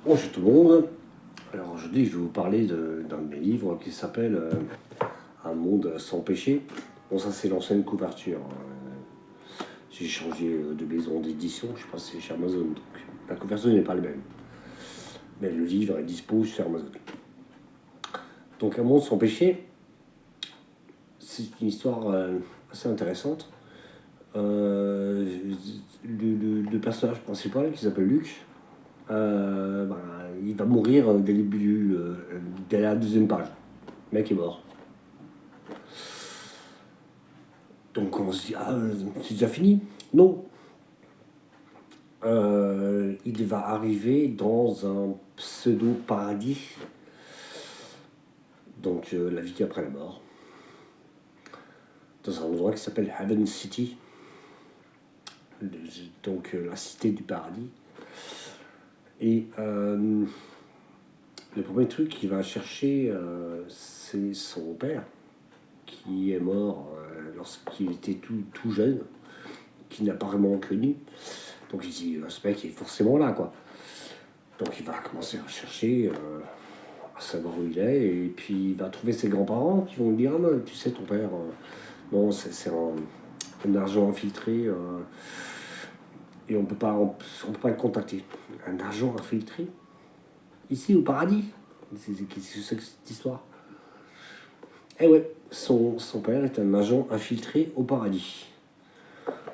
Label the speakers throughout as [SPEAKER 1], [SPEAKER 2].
[SPEAKER 1] Bonjour tout le monde. Alors aujourd'hui, je vais vous parler d'un de mes livres qui s'appelle Un monde sans péché. Bon, ça, c'est l'ancienne couverture, hein. J'ai changé de maison d'édition, je suis passé chez Amazon, donc la couverture n'est pas la même. Mais le livre est dispo sur Amazon. Donc, Un monde sans péché, c'est une histoire assez intéressante. Euh, le personnage principal, qui s'appelle Luc, ben, il va mourir dès la deuxième page. Le mec est mort. Donc on se dit, ah, c'est déjà fini. Non. Il va arriver dans un pseudo-paradis, donc la vie après la mort, dans un endroit qui s'appelle Heaven City, donc la cité du paradis. Et le premier truc qu'il va chercher, c'est son père, qui est mort lorsqu'il était tout jeune, qu'il n'a pas vraiment connu. Donc il dit, ce mec est forcément là, quoi. Donc il va commencer à chercher, à savoir où il est, et puis il va trouver ses grands-parents qui vont lui dire, ah non, tu sais, ton père, bon, c'est un argent infiltré, et on peut pas le contacter. Un argent infiltré? Ici, au paradis? Qu'est-ce que c'est que cette histoire? Eh ouais, son père est un agent infiltré au paradis.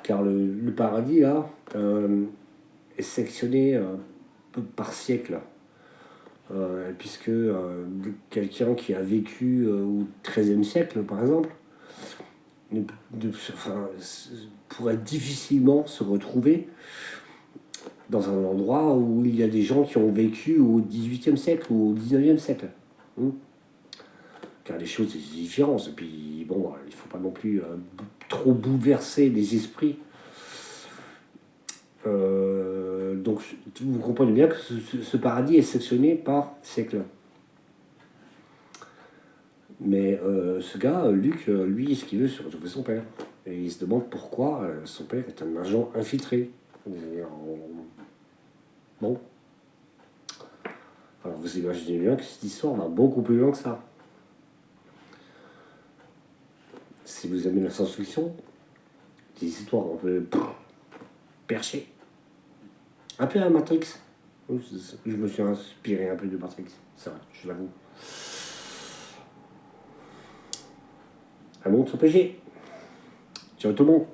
[SPEAKER 1] Car le paradis, là, est sectionné par siècle. Puisque quelqu'un qui a vécu au XIIIe siècle, par exemple, enfin, pourrait difficilement se retrouver dans un endroit où il y a des gens qui ont vécu au XVIIIe siècle ou au XIXe siècle. Hmm. Car les choses sont différentes. Et puis, bon, il ne faut pas non plus trop bouleverser les esprits. Donc, vous comprenez bien que ce paradis est sectionné par siècle. Mais ce gars, Luc, lui, ce qu'il veut, c'est retrouver son père. Et il se demande pourquoi son père est un agent infiltré. Bon, alors vous imaginez bien que cette histoire va beaucoup plus loin que ça. Si vous aimez la science-fiction, des histoires un peu perchées, un peu à Matrix. Je me suis inspiré un peu de Matrix, c'est vrai, je l'avoue. Un monde sans péché. Ciao tout le monde.